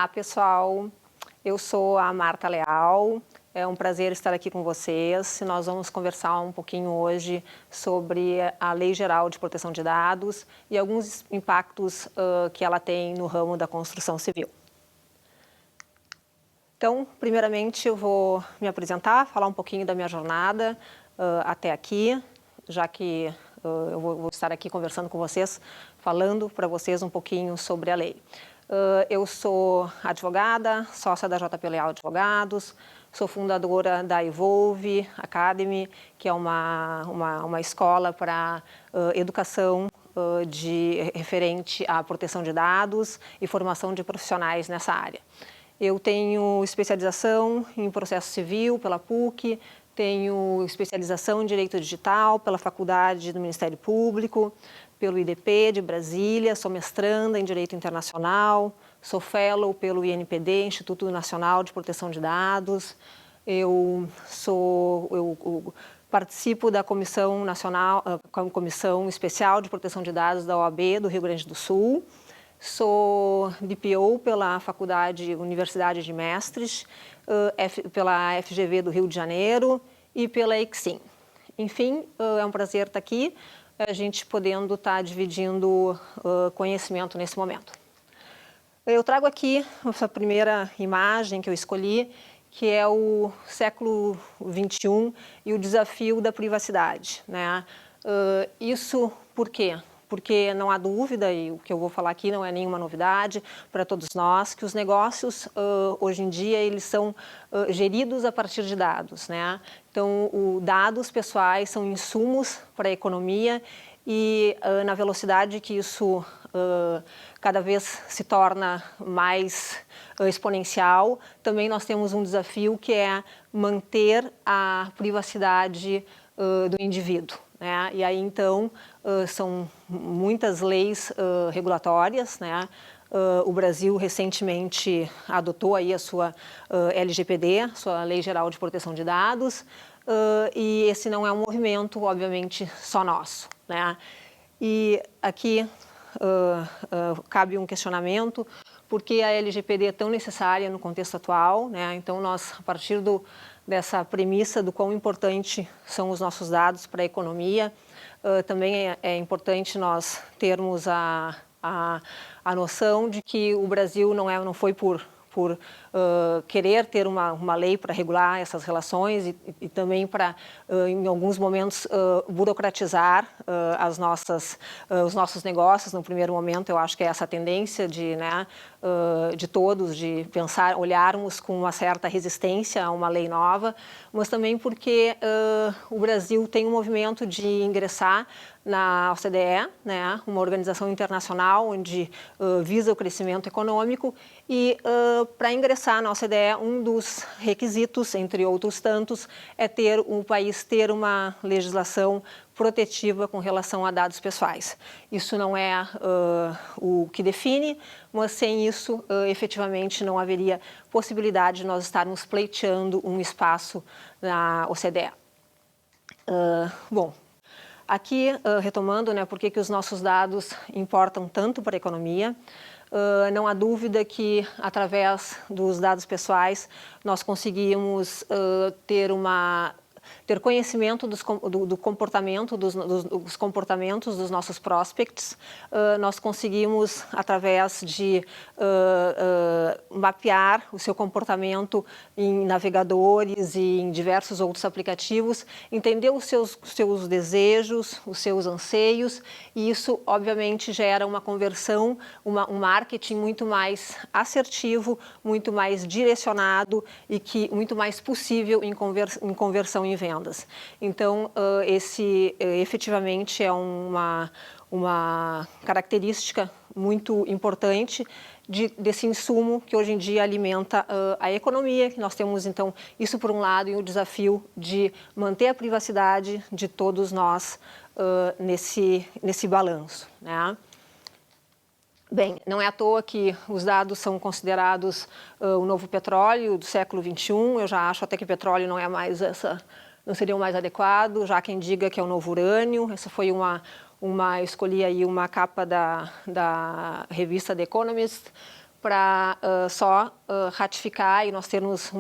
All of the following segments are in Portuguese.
Olá, pessoal. Eu sou a Marta Leal. É um prazer estar aqui com vocês. Nós vamos conversar um pouquinho hoje sobre a Lei Geral de Proteção de Dados e alguns impactos que ela tem no ramo da construção civil. Então, primeiramente, eu vou me apresentar, falar um pouquinho da minha jornada até aqui, já que eu vou estar aqui conversando com vocês, falando para vocês um pouquinho sobre a lei. Eu sou advogada, sócia da JP Leal Advogados, sou fundadora da Evolve Academy, que é uma escola para educação referente à proteção de dados e formação de profissionais nessa área. Eu tenho especialização em processo civil pela PUC, tenho especialização em Direito Digital pela Faculdade do Ministério Público, pelo IDP de Brasília, sou mestranda em Direito Internacional, sou fellow pelo INPD, Instituto Nacional de Proteção de Dados, eu participo da Comissão Nacional, Comissão Especial de Proteção de Dados da OAB do Rio Grande do Sul, sou DPO pela Universidade de Mestres, pela FGV do Rio de Janeiro e pela EXIM. Enfim, é um prazer estar aqui, a gente podendo estar dividindo conhecimento nesse momento. Eu trago aqui essa primeira imagem que eu escolhi, que é o século XXI e o desafio da privacidade, né? Isso por quê? Porque não há dúvida, e o que eu vou falar aqui não é nenhuma novidade para todos nós, que os negócios, hoje em dia, eles são geridos a partir de dados, né? Então, dados pessoais são insumos para a economia e na velocidade que isso cada vez se torna mais exponencial, também nós temos um desafio que é manter a privacidade do indivíduo, né? E aí, então, são muitas leis regulatórias, né? O Brasil recentemente adotou aí a sua LGPD, sua Lei Geral de Proteção de Dados, e esse não é um movimento, obviamente, só nosso, né? E aqui cabe um questionamento, por que a LGPD é tão necessária no contexto atual, né? Então, nós, a partir dessa premissa do quão importante são os nossos dados para a economia, também é importante nós termos a noção de que o Brasil não foi por querer ter uma lei para regular essas relações e também para, em alguns momentos, burocratizar os nossos negócios. No primeiro momento, eu acho que é essa tendência de todos, de olharmos com uma certa resistência a uma lei nova, mas também porque o Brasil tem um movimento de ingressar na OCDE, né, uma organização internacional onde visa o crescimento econômico e para ingressar na OCDE, um dos requisitos, entre outros tantos, é o país ter uma legislação protetiva com relação a dados pessoais. Isso não é o que define, mas sem isso, efetivamente, não haveria possibilidade de nós estarmos pleiteando um espaço na OCDE. Bom, aqui, retomando, né, por que os nossos dados importam tanto para a economia, não há dúvida que, através dos dados pessoais, nós conseguimos ter conhecimento do comportamento, dos comportamentos dos nossos prospects. Nós conseguimos, através de mapear o seu comportamento em navegadores e em diversos outros aplicativos, entender os seus desejos, os seus anseios, e isso, obviamente, gera uma conversão, um marketing muito mais assertivo, muito mais direcionado e muito mais possível em conversão em vendas. Então, efetivamente é uma característica muito importante desse insumo que hoje em dia alimenta a economia. Nós temos, então, isso por um lado, e o desafio de manter a privacidade de todos nós nesse balanço, né? Bem, não é à toa que os dados são considerados o novo petróleo do século XXI. Eu já acho até que petróleo não seria o mais adequado, já quem diga que é o novo urânio. Essa foi escolhi aí uma capa da revista The Economist, para só ratificar e nós termos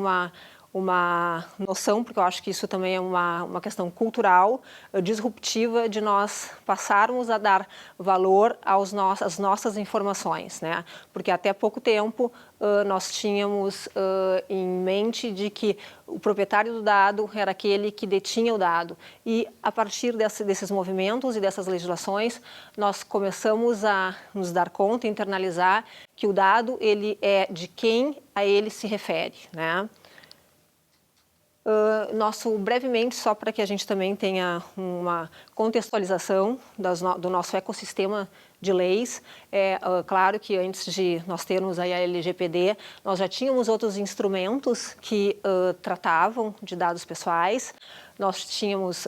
uma noção, porque eu acho que isso também é uma questão cultural, disruptiva, de nós passarmos a dar valor às nossas informações, né? Porque até pouco tempo nós tínhamos em mente de que o proprietário do dado era aquele que detinha o dado. E a partir desses movimentos e dessas legislações, nós começamos a nos dar conta, internalizar que o dado ele é de quem a ele se refere, né? Brevemente, só para que a gente também tenha uma contextualização do nosso ecossistema de leis, claro que antes de nós termos aí a LGPD, nós já tínhamos outros instrumentos que tratavam de dados pessoais. Nós temos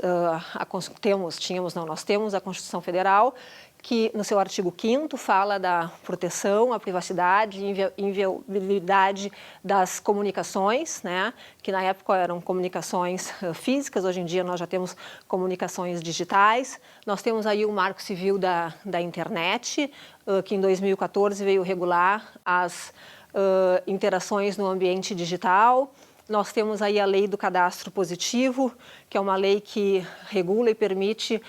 a Constituição Federal, que no seu artigo 5º fala da proteção à privacidade e inviolabilidade das comunicações, né? Que na época eram comunicações físicas, hoje em dia nós já temos comunicações digitais. Nós temos aí o Marco Civil da Internet, que em 2014 veio regular as interações no ambiente digital. Nós temos aí a Lei do Cadastro Positivo, que é uma lei que regula e permite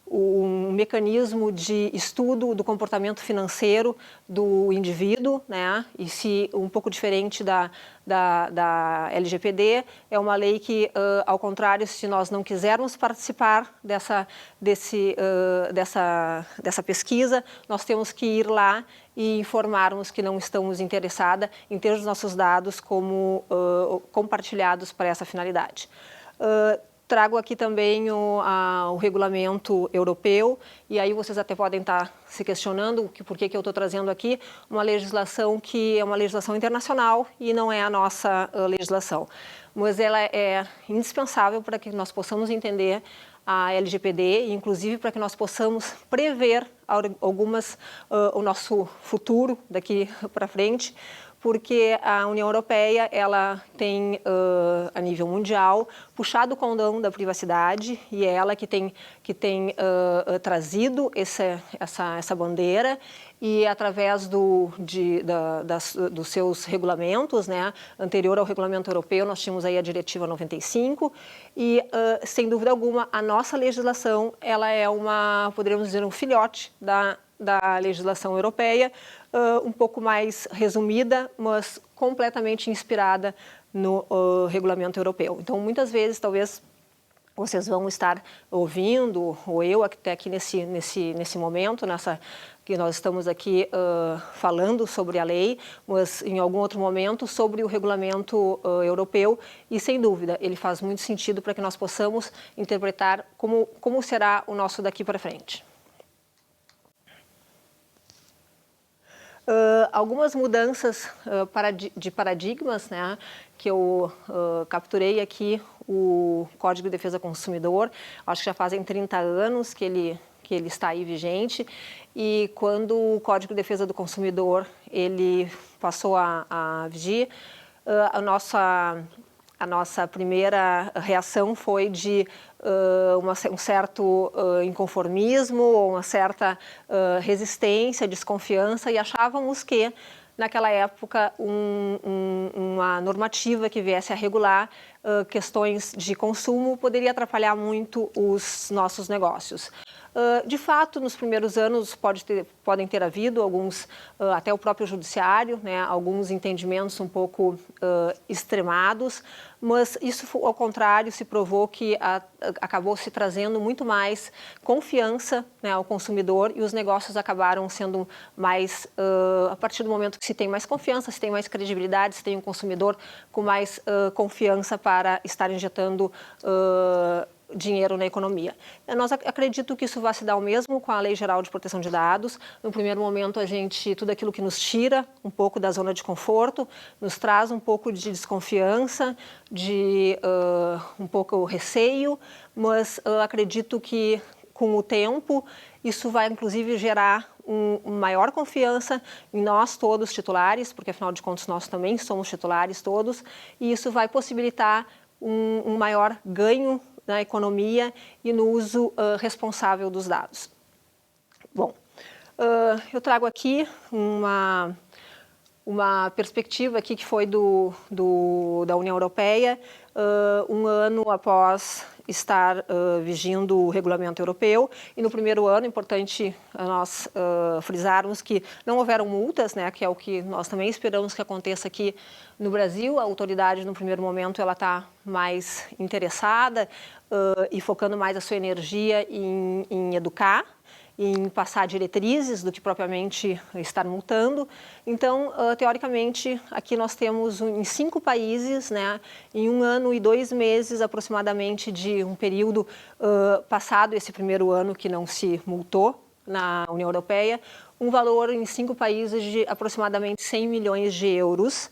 um mecanismo de estudo do comportamento financeiro do indivíduo, né? E se um pouco diferente da LGPD, é uma lei que, ao contrário, se nós não quisermos participar dessa pesquisa, nós temos que ir lá e informarmos que não estamos interessados em ter os nossos dados como compartilhados para essa finalidade. Trago aqui também o regulamento europeu, e aí vocês até podem estar se questionando por que eu estou trazendo aqui uma legislação que é uma legislação internacional e não é a nossa legislação. Mas ela é indispensável para que nós possamos entender a LGPD, inclusive para que nós possamos prever o nosso futuro daqui para frente, porque a União Europeia ela tem, a nível mundial, puxado o cordão da privacidade, e é ela que tem trazido essa bandeira, e através dos seus regulamentos, né, anterior ao regulamento europeu, nós tínhamos aí a Diretiva 95, e, sem dúvida alguma, a nossa legislação ela é poderíamos dizer, um filhote da legislação europeia, um pouco mais resumida, mas completamente inspirada no regulamento europeu. Então, muitas vezes, talvez, vocês vão estar ouvindo, ou eu até aqui nesse momento, que nós estamos aqui falando sobre a lei, mas em algum outro momento sobre o regulamento europeu, e sem dúvida ele faz muito sentido para que nós possamos interpretar como será o nosso daqui para frente. Algumas mudanças de paradigmas, né, que eu capturei aqui, o Código de Defesa do Consumidor, acho que já fazem 30 anos que ele está aí vigente, e quando o Código de Defesa do Consumidor ele passou a vigir, a nossa primeira reação foi de um certo inconformismo, ou uma certa resistência, desconfiança, e achávamos que, naquela época, uma normativa que viesse a regular questões de consumo poderia atrapalhar muito os nossos negócios. De fato, nos primeiros anos podem ter havido alguns, até o próprio judiciário, né, alguns entendimentos um pouco extremados, mas isso, ao contrário, se provou que acabou se trazendo muito mais confiança, né, ao consumidor, e os negócios acabaram sendo mais, a partir do momento que se tem mais confiança, se tem mais credibilidade, se tem um consumidor com mais confiança para estar injetando dinheiro na economia. Nós acredito que isso vai se dar o mesmo com a Lei Geral de Proteção de Dados. No primeiro momento, tudo aquilo que nos tira um pouco da zona de conforto, nos traz um pouco de desconfiança, um pouco receio, mas acredito que, com o tempo, isso vai, inclusive, gerar uma maior confiança em nós todos titulares, porque, afinal de contas, nós também somos titulares todos, e isso vai possibilitar um maior ganho na economia e no uso responsável dos dados. Bom, Eu trago aqui uma perspectiva aqui que foi da União Europeia, um ano após estar vigindo o regulamento europeu, e no primeiro ano, é importante nós frisarmos que não houveram multas, né, que é o que nós também esperamos que aconteça aqui no Brasil. A autoridade, no primeiro momento, ela está mais interessada e focando mais a sua energia em educar, em passar diretrizes do que propriamente estar multando. Então, teoricamente, aqui nós temos em 5 países, né, em 1 ano e 2 meses aproximadamente de um período passado esse primeiro ano que não se multou na União Europeia, um valor em 5 países de aproximadamente 100 milhões de euros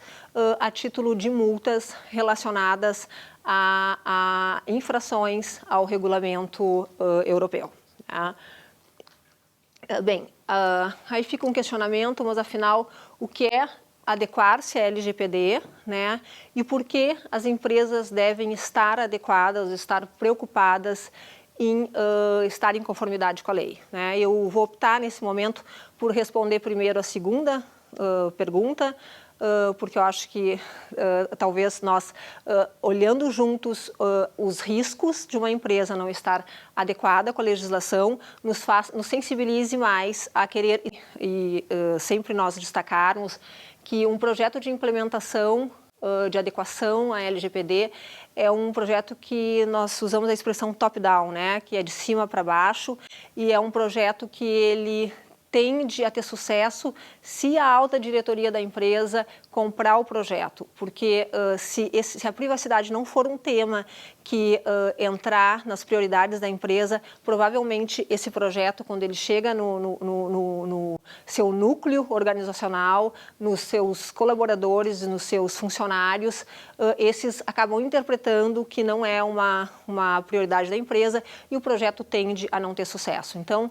a título de multas relacionadas a infrações ao regulamento europeu. Tá? Bem, aí fica um questionamento, mas afinal, o que é adequar-se à LGPD, né? E por que as empresas devem estar adequadas, estar preocupadas em estar em conformidade com a lei, né? Eu vou optar nesse momento por responder primeiro a segunda pergunta, porque eu acho que talvez nós, olhando juntos os riscos de uma empresa não estar adequada com a legislação, nos sensibilize mais a querer, e sempre nós destacarmos que um projeto de implementação de adequação à LGPD é um projeto que nós usamos a expressão top-down, né, que é de cima para baixo, e é um projeto que ele tende a ter sucesso se a alta diretoria da empresa comprar o projeto, porque se a privacidade não for um tema que entrar nas prioridades da empresa, provavelmente esse projeto, quando ele chega no seu núcleo organizacional, nos seus colaboradores, nos seus funcionários, esses acabam interpretando que não é uma prioridade da empresa e o projeto tende a não ter sucesso. Então,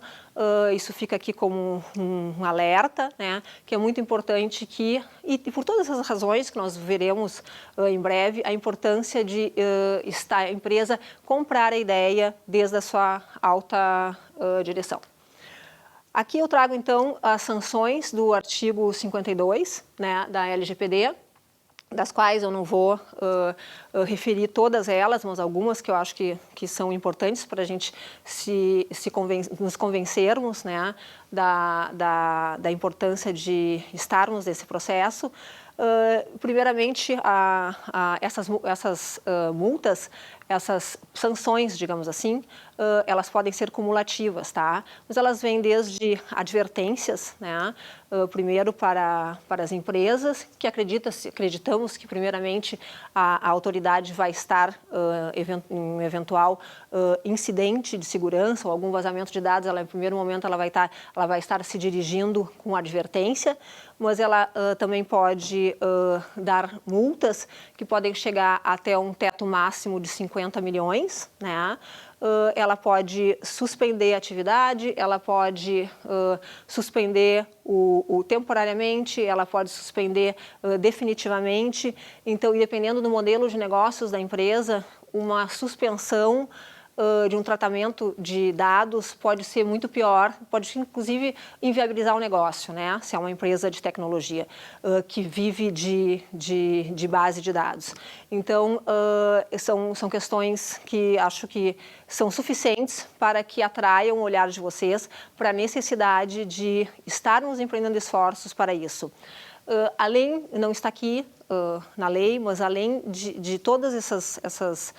isso fica aqui como um alerta, né, que é muito importante que, e por todas essas razões que nós veremos em breve, a importância de a empresa comprar a ideia desde a sua alta direção. Aqui eu trago, então, as sanções do artigo 52, né, da LGPD, das quais eu não vou referir todas elas, mas algumas que eu acho que são importantes para a gente nos convencermos, né, da importância de estarmos nesse processo. Primeiramente, essas multas, essas sanções, digamos assim, elas podem ser cumulativas, tá? Mas elas vêm desde advertências, né? Primeiro para as empresas, que acreditamos que primeiramente a autoridade vai estar em um eventual incidente de segurança ou algum vazamento de dados, ela, em primeiro momento ela vai estar se dirigindo com advertência, mas ela também pode dar multas que podem chegar até um teto máximo de 50 milhões, né? Ela pode suspender a atividade, ela pode suspender temporariamente, ela pode suspender definitivamente. Então, dependendo do modelo de negócios da empresa, uma suspensão de um tratamento de dados pode ser muito pior, pode inclusive inviabilizar o negócio, né? Se é uma empresa de tecnologia que vive de base de dados. Então, são questões que acho que são suficientes para que atraiam o olhar de vocês para a necessidade de estarmos empreendendo esforços para isso. Além, não está aqui na lei, mas além de todas essas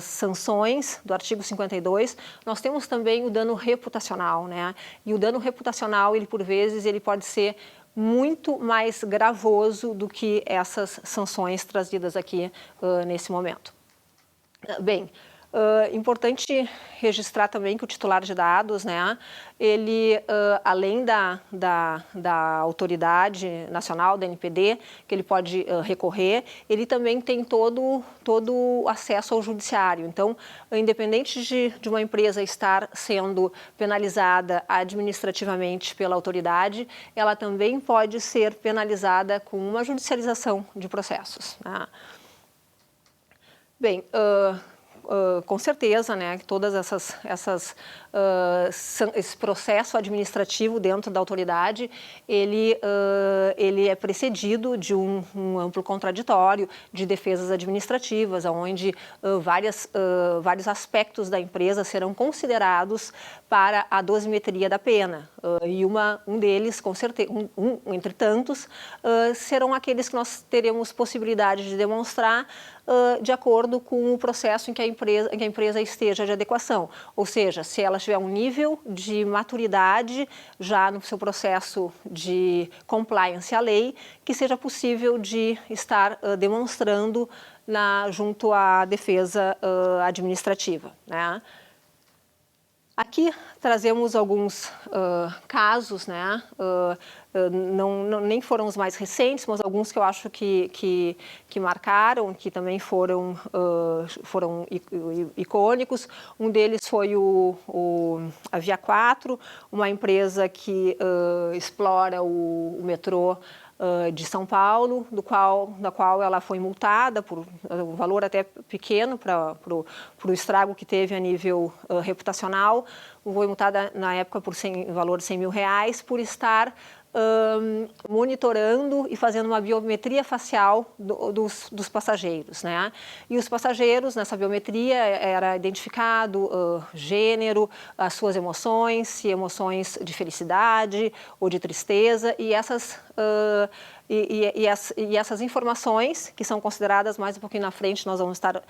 sanções do artigo 52, nós temos também o dano reputacional, né? E o dano reputacional, ele por vezes, ele pode ser muito mais gravoso do que essas sanções trazidas aqui nesse momento. Bem, importante registrar também que o titular de dados, né, ele, além da autoridade nacional, da NPD, que ele pode recorrer, ele também tem todo o acesso ao judiciário. Então, independente de uma empresa estar sendo penalizada administrativamente pela autoridade, ela também pode ser penalizada com uma judicialização de processos, né? Bem, com certeza, né, que todas esse processo administrativo dentro da autoridade, ele é precedido de um amplo contraditório, de defesas administrativas, onde vários aspectos da empresa serão considerados para a dosimetria da pena. E um deles, com certeza, entre tantos, serão aqueles que nós teremos possibilidade de demonstrar de acordo com o processo em que a empresa esteja de adequação. Ou seja, se ela tiver um nível de maturidade já no seu processo de compliance à lei, que seja possível de estar demonstrando junto à defesa administrativa, né? Aqui trazemos alguns casos, né? Nem foram os mais recentes, mas alguns que eu acho que marcaram, que também foram icônicos. Um deles foi a Via 4, uma empresa que explora o metrô de São Paulo, da qual ela foi multada por um valor até pequeno para o estrago que teve a nível reputacional. Foi multada na época por valor de R$100.000 por estar monitorando e fazendo uma biometria facial dos passageiros, né? E os passageiros, nessa biometria, era identificado gênero, as suas emoções, se emoções de felicidade ou de tristeza, e essas informações, que são consideradas, mais um pouquinho na frente, nós vamos estar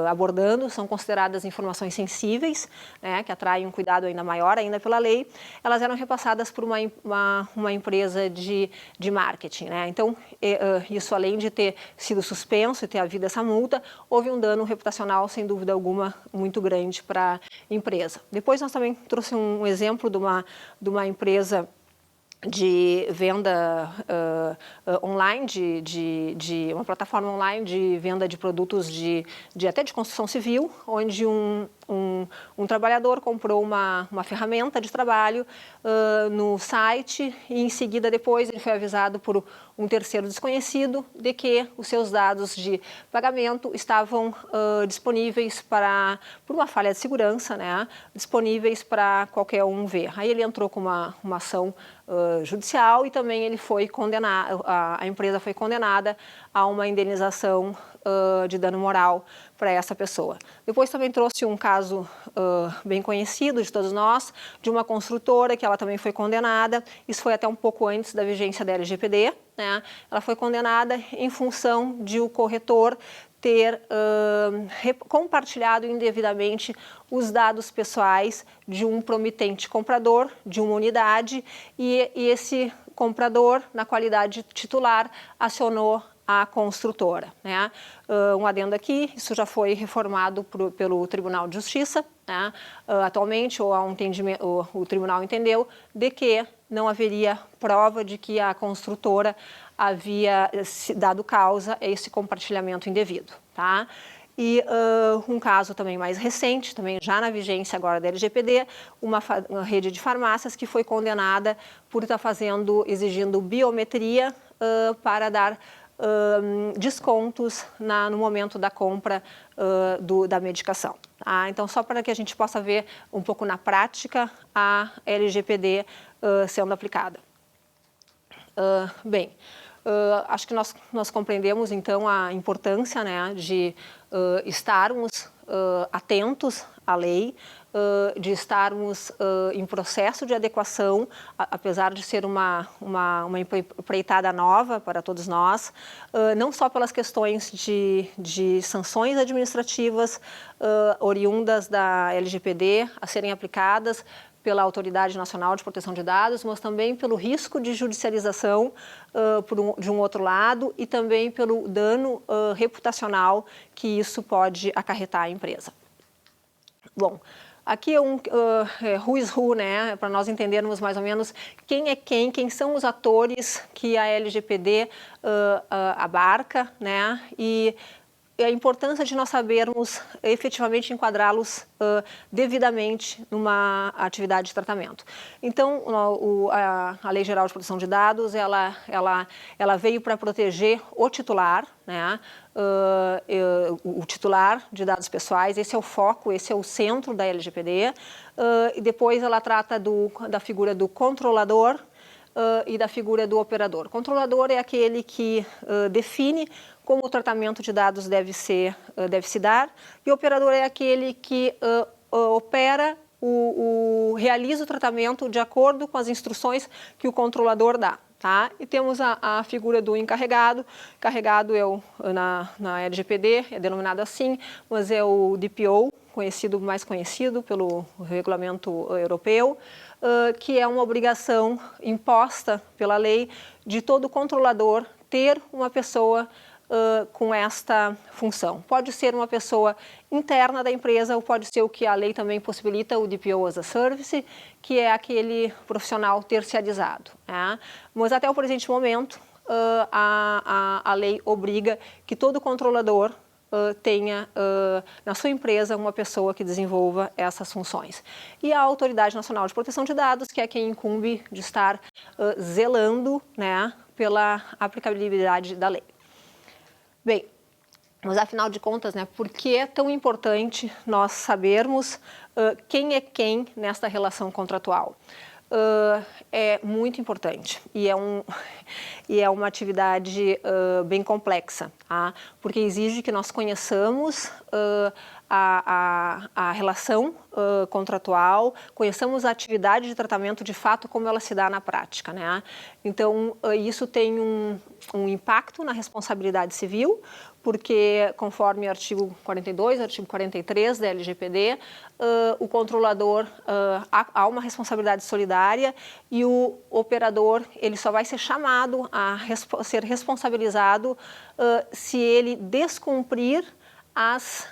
abordando, são consideradas informações sensíveis, né, que atraem um cuidado ainda maior ainda pela lei, elas eram repassadas por uma empresa de marketing, né? Então, isso além de ter sido suspenso e ter havido essa multa, houve um dano reputacional, sem dúvida alguma, muito grande para a empresa. Depois nós também trouxe um exemplo de uma empresa de venda online, de uma plataforma online de venda de produtos até de construção civil, onde um trabalhador comprou uma ferramenta de trabalho no site e em seguida depois ele foi avisado por um terceiro desconhecido de que os seus dados de pagamento estavam disponíveis por uma falha de segurança, né, disponíveis para qualquer um ver. Aí ele entrou com uma ação judicial e também ele foi condenado, a empresa foi condenada a uma indenização de dano moral para essa pessoa. Depois também trouxe um caso bem conhecido de todos nós, de uma construtora que ela também foi condenada, isso foi até um pouco antes da vigência da LGPD, né? Ela foi condenada em função de o corretor ter compartilhado indevidamente os dados pessoais de um promitente comprador de uma unidade e esse comprador, na qualidade titular, acionou a construtora, né? Um adendo aqui, isso já foi reformado pelo Tribunal de Justiça, né? Atualmente, o tribunal entendeu de que não haveria prova de que a construtora havia dado causa a esse compartilhamento indevido, tá? E um caso também mais recente, também já na vigência agora da LGPD, uma rede de farmácias que foi condenada por estar exigindo biometria para dar descontos no momento da compra da medicação. Tá? Então, só para que a gente possa ver um pouco na prática a LGPD sendo aplicada. Bem, acho que nós compreendemos, então, a importância, né, de estarmos atentos à lei, de estarmos em processo de adequação, apesar de ser uma empreitada nova para todos nós, não só pelas questões de sanções administrativas oriundas da LGPD a serem aplicadas pela Autoridade Nacional de Proteção de Dados, mas também pelo risco de judicialização de um outro lado e também pelo dano reputacional que isso pode acarretar à empresa. Bom, aqui é who is who, né, para nós entendermos mais ou menos quem é quem são os atores que a LGPD abarca, né, e a importância de nós sabermos efetivamente enquadrá-los devidamente numa atividade de tratamento. Então, a Lei Geral de Proteção de Dados, ela veio para proteger o titular, né? O titular de dados pessoais, esse é o foco, esse é o centro da LGPD, e depois ela trata da figura do controlador e da figura do operador. O controlador é aquele que define como o tratamento de dados deve se dar, e o operador é aquele que opera, realiza o tratamento de acordo com as instruções que o controlador dá. Tá? E temos a figura do encarregado. Encarregado na LGPD é denominado assim, mas é o DPO, mais conhecido pelo regulamento europeu, que é uma obrigação imposta pela lei de todo controlador ter uma pessoa com esta função. Pode ser uma pessoa interna da empresa ou pode ser o que a lei também possibilita, o DPO as a Service, que é aquele profissional terciarizado. Né? Mas até o presente momento, a lei obriga que todo controlador tenha na sua empresa uma pessoa que desenvolva essas funções. E a Autoridade Nacional de Proteção de Dados, que é quem incumbe de estar zelando, né, pela aplicabilidade da lei. Bem, mas afinal de contas, né, por que é tão importante nós sabermos quem é quem nesta relação contratual? É muito importante e é uma atividade bem complexa, tá? Porque exige que nós conheçamos a relação contratual, conheçamos a atividade de tratamento de fato como ela se dá na prática, né? Então, isso tem um impacto na responsabilidade civil, porque conforme o artigo 42, artigo 43 da LGPD, o controlador há uma responsabilidade solidária e o operador ele só vai ser chamado a ser responsabilizado se ele descumprir as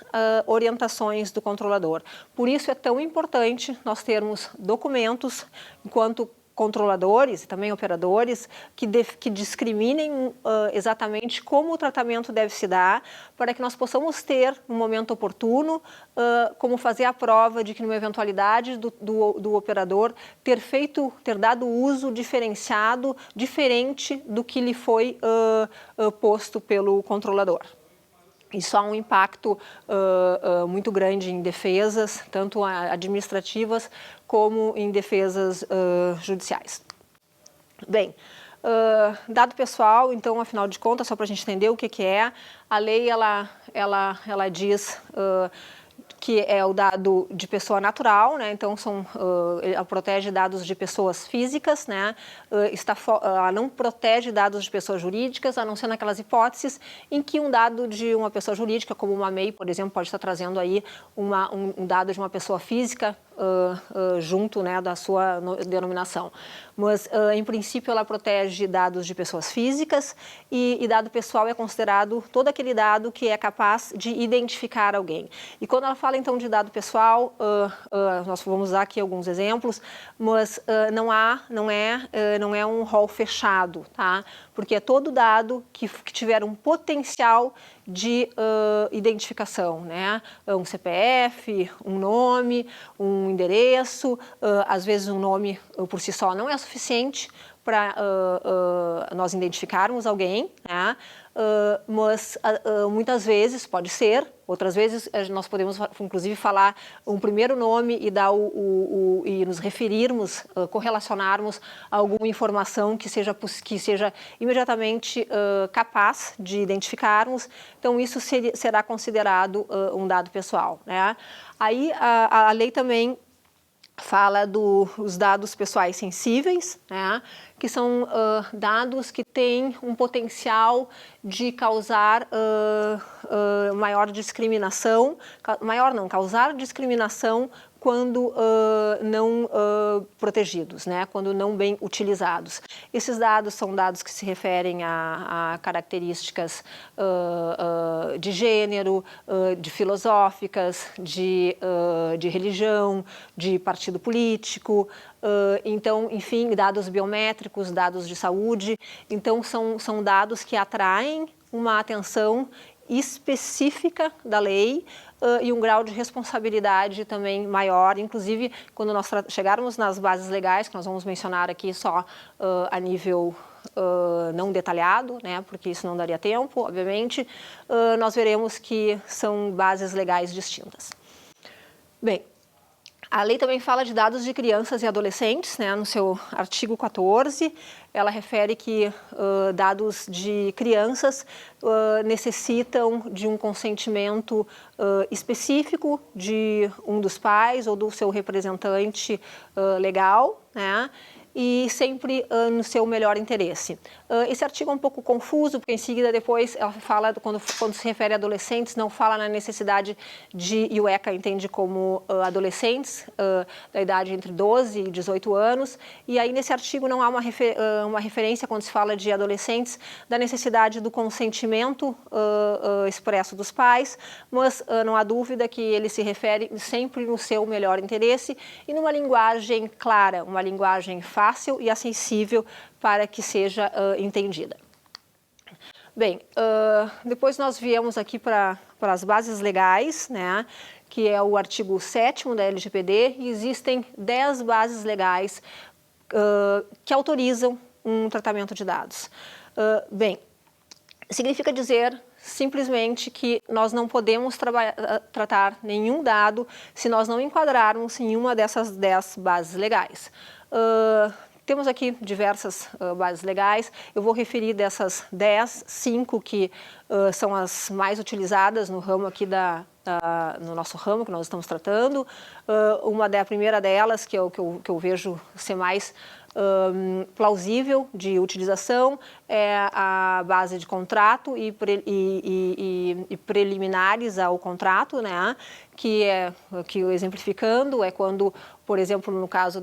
orientações do controlador. Por isso é tão importante nós termos documentos, enquanto controladores e também operadores, que discriminem exatamente como o tratamento deve se dar, para que nós possamos ter, no momento oportuno, como fazer a prova de que, numa eventualidade do operador, ter dado uso diferenciado, diferente do que lhe foi posto pelo controlador. Isso há um impacto muito grande em defesas, tanto administrativas como em defesas judiciais. Bem, dado pessoal, então, afinal de contas, só para a gente entender o que é, a lei ela diz que é o dado de pessoa natural, né? Então ela protege dados de pessoas físicas, né? Ela não protege dados de pessoas jurídicas, a não ser naquelas hipóteses em que um dado de uma pessoa jurídica, como uma MEI, por exemplo, pode estar trazendo aí um dado de uma pessoa física junto, né, da sua denominação. Mas, em princípio, ela protege dados de pessoas físicas e dado pessoal é considerado todo aquele dado que é capaz de identificar alguém. E quando ela fala, então, de dado pessoal, nós vamos usar aqui alguns exemplos, mas não é um rol fechado, tá? Porque é todo dado que tiver um potencial de identificação, né? Um CPF, um nome, um endereço, às vezes um nome por si só não é suficiente para nós identificarmos alguém, né? Mas muitas vezes pode ser, outras vezes nós podemos inclusive falar um primeiro nome e dar e nos referirmos, correlacionarmos a alguma informação que seja imediatamente capaz de identificarmos. Então isso será considerado um dado pessoal, né? Aí a lei também fala dos dados pessoais sensíveis, né, que são dados que têm um potencial de causar maior discriminação, causar discriminação quando não protegidos, né, quando não bem utilizados. Esses dados são dados que se referem a características de gênero, de filosóficas, de religião, de partido político, então, enfim, dados biométricos, dados de saúde. Então, são dados que atraem uma atenção específica da lei e um grau de responsabilidade também maior, inclusive quando nós chegarmos nas bases legais, que nós vamos mencionar aqui só a nível não detalhado, né, porque isso não daria tempo, obviamente, nós veremos que são bases legais distintas. Bem, a lei também fala de dados de crianças e adolescentes, né, no seu artigo 14, ela refere que dados de crianças necessitam de um consentimento específico de um dos pais ou do seu representante legal, né, e sempre no seu melhor interesse. Esse artigo é um pouco confuso, porque em seguida depois ela fala, quando se refere a adolescentes, não fala na necessidade de, e o ECA entende como adolescentes da idade entre 12 e 18 anos, e aí nesse artigo não há uma referência, quando se fala de adolescentes, da necessidade do consentimento expresso dos pais, mas não há dúvida que ele se refere sempre no seu melhor interesse e numa linguagem clara, uma linguagem fácil e acessível para que seja entendida. Bem, depois nós viemos aqui para as bases legais, né, que é o artigo 7º da LGPD, e existem 10 bases legais que autorizam um tratamento de dados. Bem, significa dizer simplesmente que nós não podemos tratar nenhum dado se nós não enquadrarmos em uma dessas 10 bases legais. Temos aqui diversas bases legais, eu vou referir dessas 10, 5 que são as mais utilizadas no ramo aqui no nosso ramo que nós estamos tratando. A primeira delas, que eu vejo ser mais plausível de utilização, é a base de contrato e preliminares ao contrato, né? Que exemplificando, é quando, por exemplo, no caso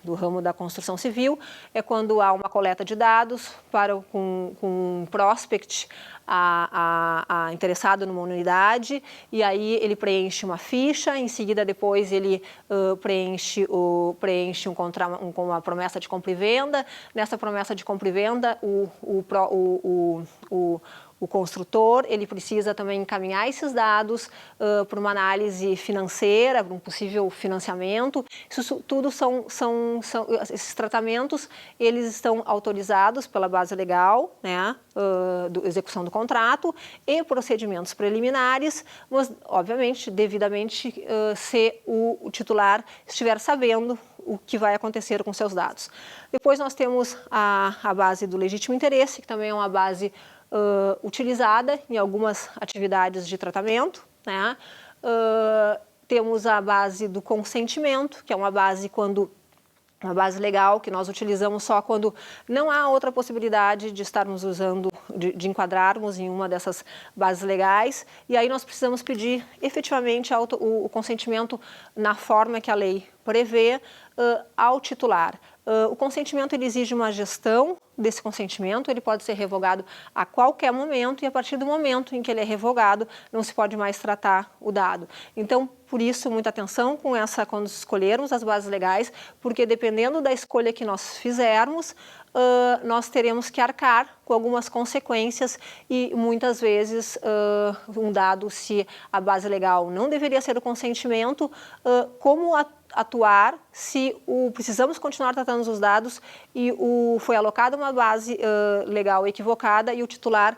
do ramo da construção civil, é quando há uma coleta de dados com um prospect interessado numa unidade, e aí ele preenche uma ficha, em seguida depois ele preenche com uma promessa de compra e venda. Nessa promessa de compra e venda, o construtor ele precisa também encaminhar esses dados para uma análise financeira, para um possível financiamento. Isso tudo esses tratamentos, eles estão autorizados pela base legal, né, execução do contrato e procedimentos preliminares, mas obviamente devidamente se o titular estiver sabendo o que vai acontecer com seus dados. Depois nós temos a base do legítimo interesse, que também é uma base utilizada em algumas atividades de tratamento, né? Temos a base do consentimento, que é uma base legal que nós utilizamos só quando não há outra possibilidade de estarmos usando, de enquadrarmos em uma dessas bases legais, e aí nós precisamos pedir efetivamente o consentimento na forma que a lei prevê ao titular. O consentimento ele exige uma gestão desse consentimento, ele pode ser revogado a qualquer momento, e a partir do momento em que ele é revogado, não se pode mais tratar o dado. Então, por isso, muita atenção quando escolhermos as bases legais, porque dependendo da escolha que nós fizermos, nós teremos que arcar com algumas consequências, e muitas vezes um dado, se a base legal não deveria ser o consentimento, como atuar se precisamos continuar tratando os dados e foi alocada uma base legal equivocada e o titular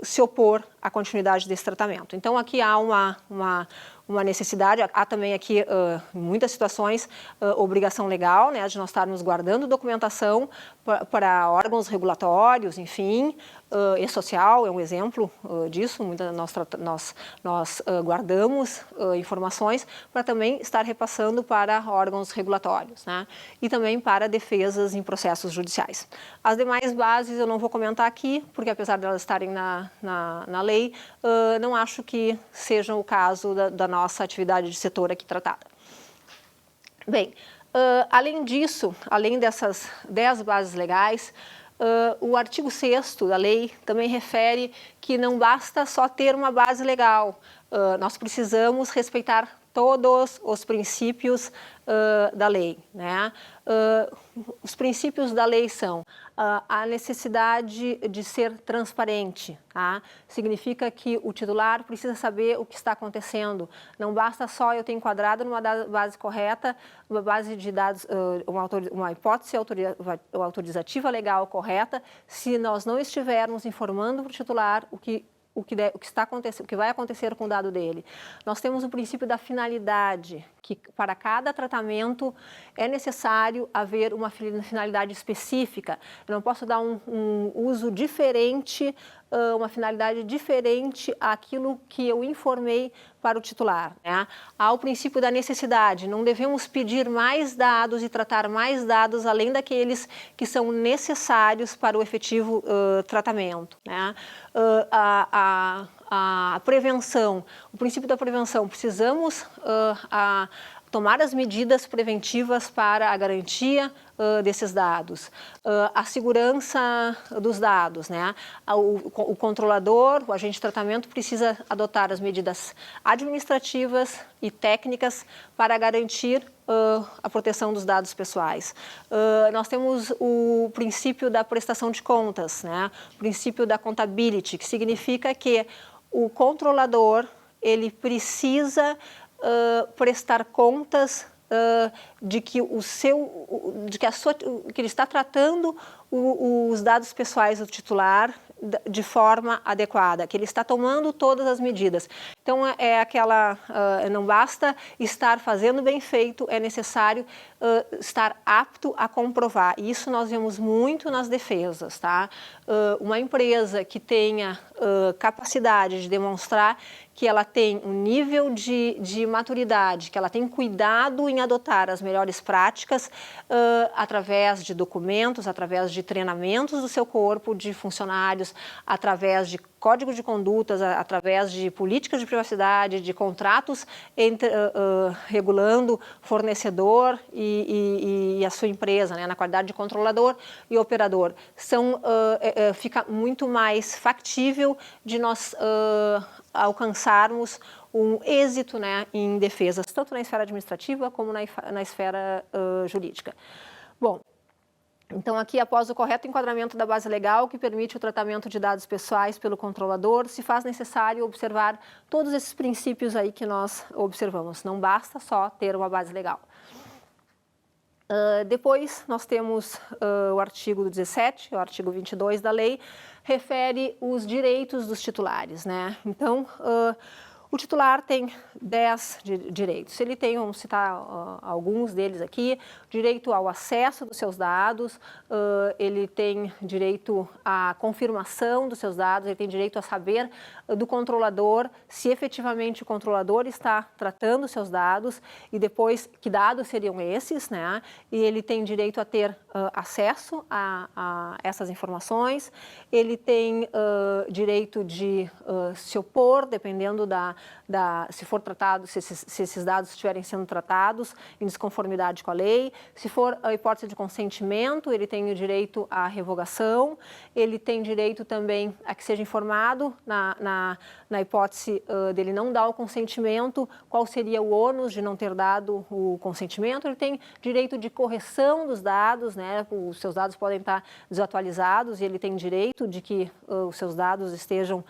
se opor à continuidade desse tratamento. Então aqui há uma necessidade, há também aqui, em muitas situações, obrigação legal, né, de nós estarmos guardando documentação para órgãos regulatórios, enfim, e-social é um exemplo disso. Nós guardamos informações para também estar repassando para órgãos regulatórios, né, e também para defesas em processos judiciais. As demais bases eu não vou comentar aqui, porque apesar de elas estarem na lei, não acho que sejam o caso da nossa atividade de setor aqui tratada. Bem, além disso, além dessas 10 bases legais, o artigo 6º da lei também refere que não basta só ter uma base legal, nós precisamos respeitar todos os princípios da lei, né? Os princípios da lei são a necessidade de ser transparente, tá? Significa que o titular precisa saber o que está acontecendo. Não basta só eu ter enquadrado numa base correta, uma base de dados, uma hipótese autorizativa legal correta, se nós não estivermos informando para o titular o que está acontecendo, o que vai acontecer com o dado dele. Nós temos o princípio da finalidade, que para cada tratamento é necessário haver uma finalidade específica. Eu não posso dar um uso diferente, uma finalidade diferente àquilo que eu informei para o titular, né? Há o princípio da necessidade, não devemos pedir mais dados e tratar mais dados além daqueles que são necessários para o efetivo tratamento, né? A prevenção, o princípio da prevenção, precisamos tomar as medidas preventivas para a garantia desses dados, a segurança dos dados, né? O controlador, o agente de tratamento precisa adotar as medidas administrativas e técnicas para garantir a proteção dos dados pessoais. Nós temos o princípio da prestação de contas, né? O princípio da accountability, que significa que o controlador ele precisa prestar contas de que que ele está tratando os dados pessoais do titular de forma adequada, que ele está tomando todas as medidas. Então, não basta estar fazendo bem feito, é necessário estar apto a comprovar. E isso nós vemos muito nas defesas, tá? Uma empresa que tenha capacidade de demonstrar que ela tem um nível de maturidade, que ela tem cuidado em adotar as melhores práticas através de documentos, através de treinamentos do seu corpo, de funcionários, através de código de condutas, através de políticas de privacidade, de contratos regulando fornecedor e a sua empresa, né, na qualidade de controlador e operador. Fica muito mais factível de nós alcançarmos um êxito, né, em defesas, tanto na esfera administrativa como na esfera jurídica. Bom, então aqui, após o correto enquadramento da base legal, que permite o tratamento de dados pessoais pelo controlador, se faz necessário observar todos esses princípios aí que nós observamos. Não basta só ter uma base legal. Depois, nós temos o artigo 17, o artigo 22 da lei, refere os direitos dos titulares, né? Então, o titular tem 10 direitos. Ele tem, vamos citar alguns deles aqui, direito ao acesso dos seus dados, ele tem direito à confirmação dos seus dados, ele tem direito a saber do controlador se efetivamente o controlador está tratando os seus dados e depois que dados seriam esses, né? E ele tem direito a ter acesso a essas informações, ele tem direito de se opor, dependendo se for tratado, se esses dados estiverem sendo tratados em desconformidade com a lei. Se for a hipótese de consentimento, ele tem o direito à revogação, ele tem direito também a que seja informado na hipótese dele não dar o consentimento, qual seria o ônus de não ter dado o consentimento. Ele tem direito de correção dos dados, né? Os seus dados podem estar desatualizados e ele tem direito de que os seus dados estejam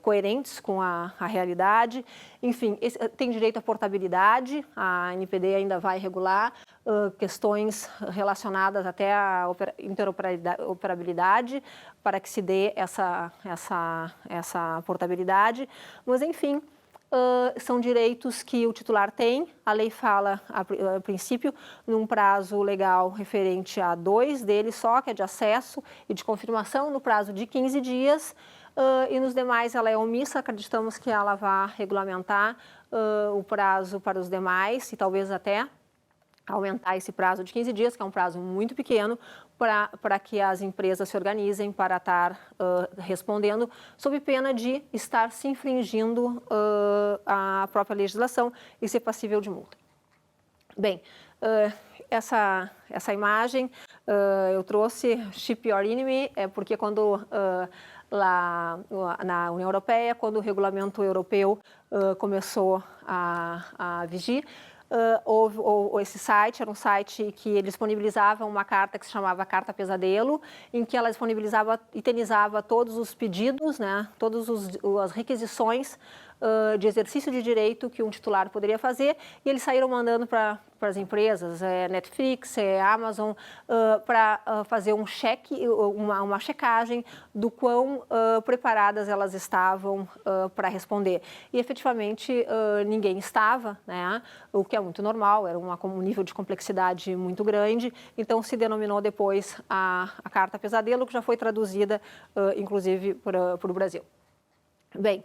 coerentes com a realidade. Enfim, tem direito à portabilidade, a NPD ainda vai regular questões relacionadas até à interoperabilidade para que se dê essa portabilidade, mas enfim, são direitos que o titular tem. A lei fala, a princípio, num prazo legal referente a 2 deles só, que é de acesso e de confirmação, no prazo de 15 dias, e nos demais ela é omissa. Acreditamos que ela vai regulamentar o prazo para os demais e talvez até aumentar esse prazo de 15 dias, que é um prazo muito pequeno, para que as empresas se organizem para estar respondendo, sob pena de estar se infringindo a própria legislação e ser passível de multa. Bem, essa imagem eu trouxe Ship Your Enemy, porque quando lá na União Europeia, quando o regulamento europeu começou a vigir. Esse site era um site que ele disponibilizava uma carta que se chamava Carta Pesadelo, em que ela disponibilizava, itemizava todos os pedidos, né, todas as requisições de exercício de direito que um titular poderia fazer, e eles saíram mandando para as empresas, Netflix, Amazon, para fazer um cheque, uma checagem do quão preparadas elas estavam para responder. E efetivamente ninguém estava, né? O que é muito normal, era um nível de complexidade muito grande, então se denominou depois a Carta Pesadelo, que já foi traduzida inclusive para o Brasil. Bem,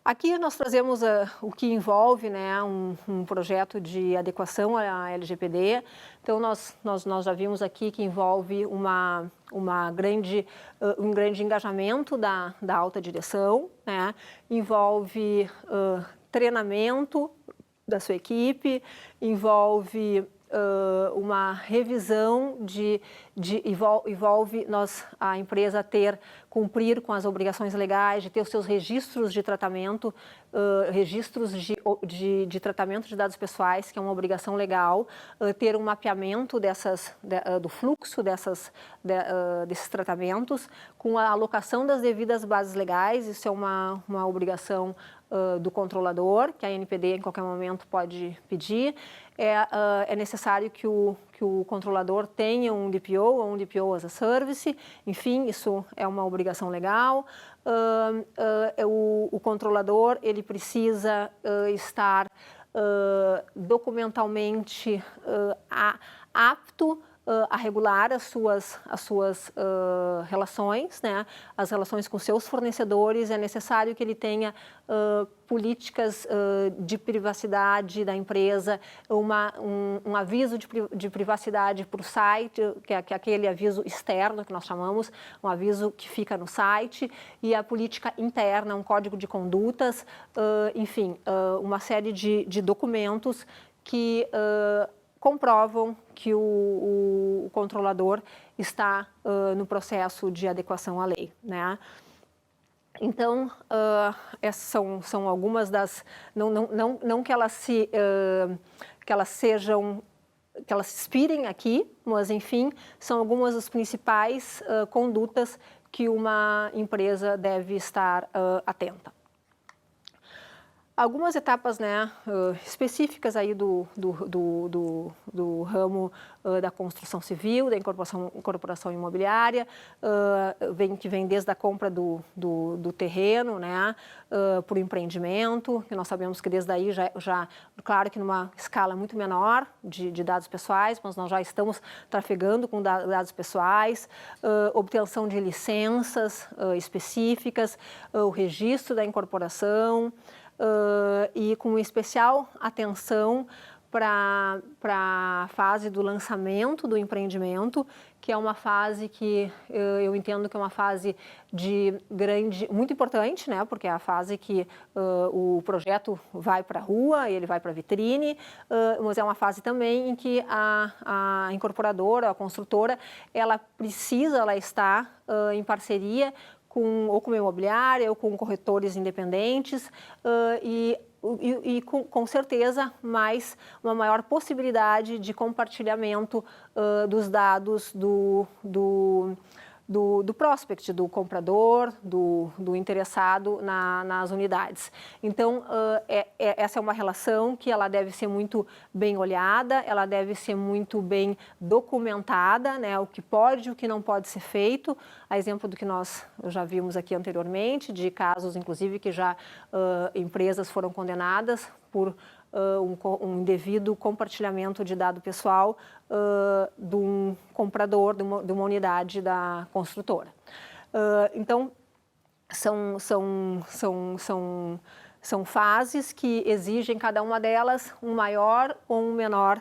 aqui nós trazemos o que envolve, né, um projeto de adequação à LGPD. Então, nós já vimos aqui que envolve um grande engajamento da alta direção, né? Envolve treinamento da sua equipe, envolve uma revisão envolve a empresa cumprir com as obrigações legais, de ter os seus registros de tratamento, registros de tratamento de dados pessoais, que é uma obrigação legal, ter um mapeamento do fluxo desses tratamentos, com a alocação das devidas bases legais, isso é uma obrigação do controlador, que a ANPD em qualquer momento pode pedir. É necessário que o controlador tenha um DPO ou um DPO as a service, enfim, isso é uma obrigação legal. O controlador ele precisa estar documentalmente apto a regular as suas relações, né? As relações com seus fornecedores. É necessário que ele tenha políticas de privacidade da empresa, um aviso de privacidade para o site, que é aquele aviso externo que nós chamamos, um aviso que fica no site, e a política interna, um código de condutas, enfim, uma série de documentos que comprovam que o controlador está no processo de adequação à lei, né? Então, essas são algumas das... Não que elas se inspirem aqui, mas, enfim, são algumas das principais condutas que uma empresa deve estar atenta. Algumas etapas, né, específicas aí do ramo da construção civil, da incorporação imobiliária, que vem desde a compra do terreno, né, para o empreendimento, que nós sabemos que desde aí já, claro que numa escala muito menor de dados pessoais, mas nós já estamos trafegando com dados pessoais, obtenção de licenças específicas, o registro da incorporação, e com especial atenção para a fase do lançamento do empreendimento, que é uma fase que eu entendo que é uma fase muito importante, né? Porque é a fase que o projeto vai para a rua, ele vai para a vitrine, mas é uma fase também em que a incorporadora, a construtora, ela está em parceria ou com uma imobiliária ou com corretores independentes e com certeza uma maior possibilidade de compartilhamento dos dados do prospect, do comprador, do interessado nas unidades. Então, essa é uma relação que ela deve ser muito bem olhada, ela deve ser muito bem documentada, né, o que pode e o que não pode ser feito, a exemplo do que nós já vimos aqui anteriormente, de casos, inclusive, que já empresas foram condenadas por um indevido compartilhamento de dado pessoal de um comprador, de uma unidade da construtora. Então, são fases que exigem, cada uma delas, um maior ou um menor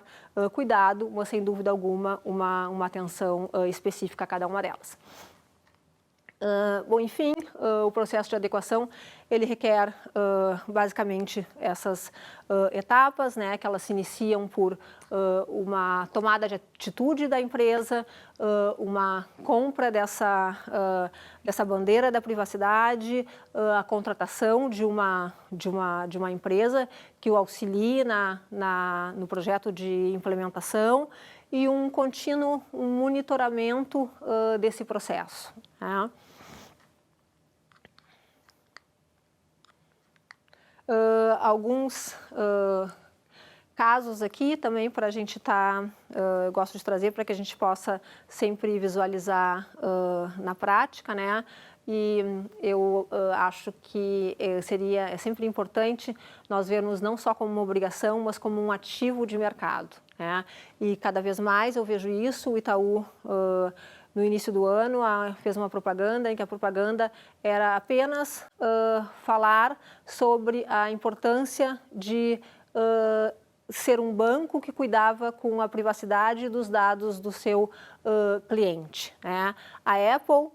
cuidado, mas, sem dúvida alguma, uma atenção específica a cada uma delas. Bom, enfim, o processo de adequação, ele requer basicamente essas etapas, né, que elas se iniciam por uma tomada de atitude da empresa, uma compra dessa bandeira da privacidade, a contratação de uma empresa que o auxilie no projeto de implementação e um contínuo monitoramento desse processo, né? Alguns casos aqui também para a gente gosto de trazer para que a gente possa sempre visualizar na prática, né? E eu acho que é sempre importante nós vermos não só como uma obrigação, mas como um ativo de mercado, né? E cada vez mais eu vejo isso. O Itaú, no início do ano, fez uma propaganda em que a propaganda era apenas falar sobre a importância de ser um banco que cuidava com a privacidade dos dados do seu cliente, né? A Apple,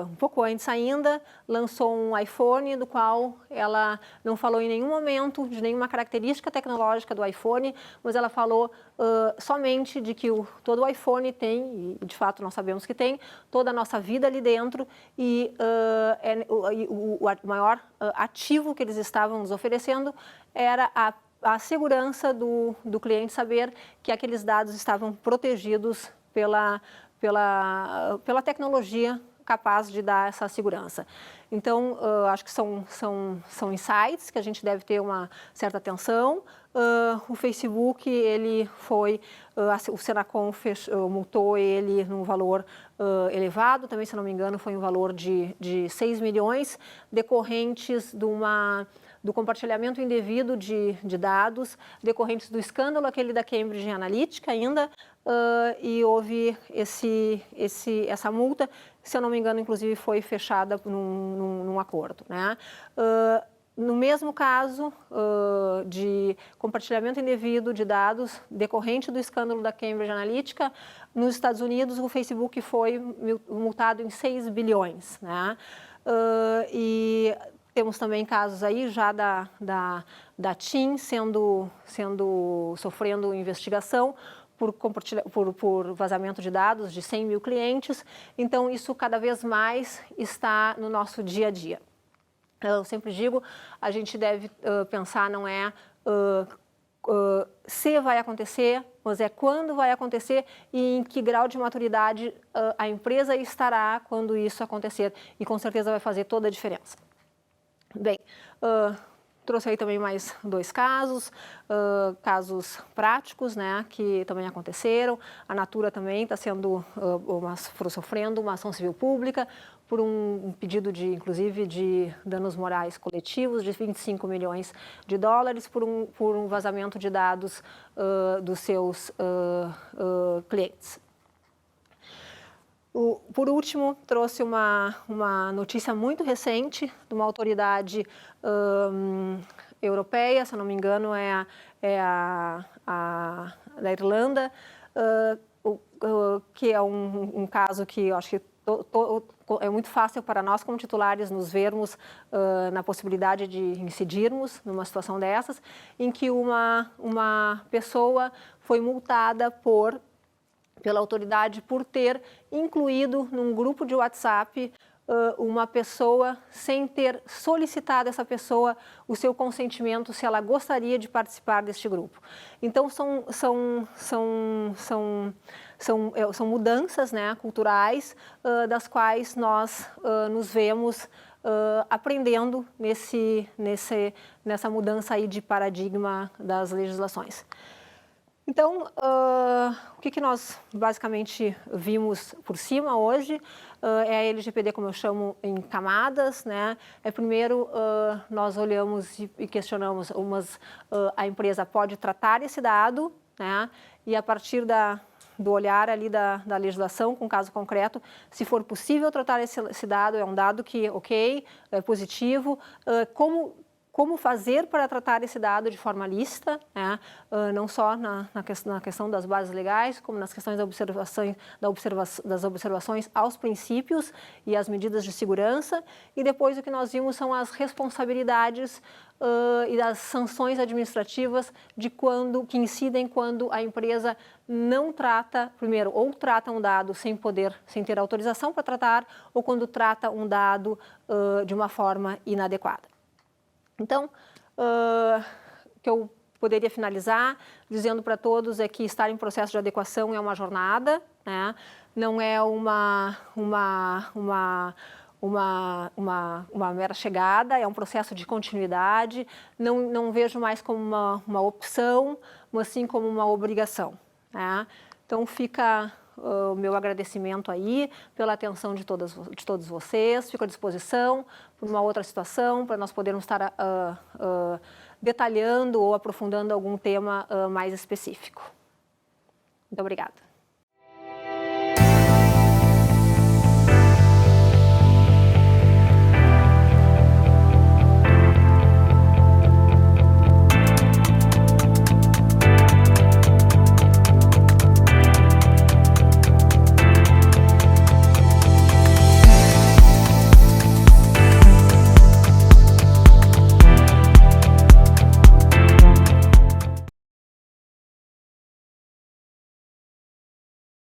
um pouco antes ainda, lançou um iPhone do qual ela não falou em nenhum momento de nenhuma característica tecnológica do iPhone, mas ela falou somente de que todo o iPhone tem, e de fato nós sabemos que tem, toda a nossa vida ali dentro e o maior ativo que eles estavam nos oferecendo era a segurança do cliente saber que aqueles dados estavam protegidos pela tecnologia capaz de dar essa segurança. Então, acho que são insights que a gente deve ter uma certa atenção. O Facebook, ele o Senacom multou ele num valor elevado, também, se não me engano, foi um valor de 6 milhões, decorrentes do compartilhamento indevido de dados, decorrentes do escândalo aquele da Cambridge Analytica ainda, e houve essa multa, se eu não me engano, inclusive foi fechada num acordo, né? No mesmo caso de compartilhamento indevido de dados decorrente do escândalo da Cambridge Analytica, nos Estados Unidos o Facebook foi multado em 6 bilhões, né? E temos também casos aí já da TIM sofrendo investigação por vazamento de dados de 100 mil clientes. Então, isso cada vez mais está no nosso dia a dia. Eu sempre digo, a gente deve pensar, não é se vai acontecer, mas é quando vai acontecer e em que grau de maturidade a empresa estará quando isso acontecer. E com certeza vai fazer toda a diferença. Bem, trouxe aí também mais 2 casos, casos práticos, né, que também aconteceram. A Natura também está sofrendo uma ação civil pública por um pedido inclusive, de danos morais coletivos de 25 milhões de dólares por um vazamento de dados dos seus clientes. Por último, trouxe uma notícia muito recente de uma autoridade europeia, se eu não me engano, é a da Irlanda, que é um caso que eu acho que é muito fácil para nós, como titulares, nos vermos na possibilidade de incidirmos numa situação dessas, em que uma pessoa foi multada pela autoridade por ter incluído num grupo de WhatsApp uma pessoa sem ter solicitado essa pessoa o seu consentimento se ela gostaria de participar deste grupo. Então, são mudanças, né, culturais das quais nós nos vemos aprendendo nessa mudança aí de paradigma das legislações. Então, o que nós basicamente vimos por cima hoje é a LGPD, como eu chamo, em camadas, né? Primeiro, nós olhamos e questionamos, a empresa pode tratar esse dado, né? E a partir do olhar ali da legislação, com caso concreto, se for possível tratar esse dado, é um dado que, ok, é positivo, como como fazer para tratar esse dado de forma lícita, né? Não só na questão das bases legais, como nas questões das observações aos princípios e às medidas de segurança. E depois o que nós vimos são as responsabilidades e das sanções administrativas que incidem quando a empresa não trata, primeiro, ou trata um dado sem ter autorização para tratar, ou quando trata um dado de uma forma inadequada. Então, o que eu poderia finalizar dizendo para todos é que estar em processo de adequação é uma jornada, né? Não é uma mera chegada, é um processo de continuidade. Não vejo mais como uma opção, mas sim como uma obrigação, né? Então, fica o meu agradecimento aí pela atenção de todos vocês. Fico à disposição para uma outra situação, para nós podermos estar detalhando ou aprofundando algum tema mais específico. Muito obrigada.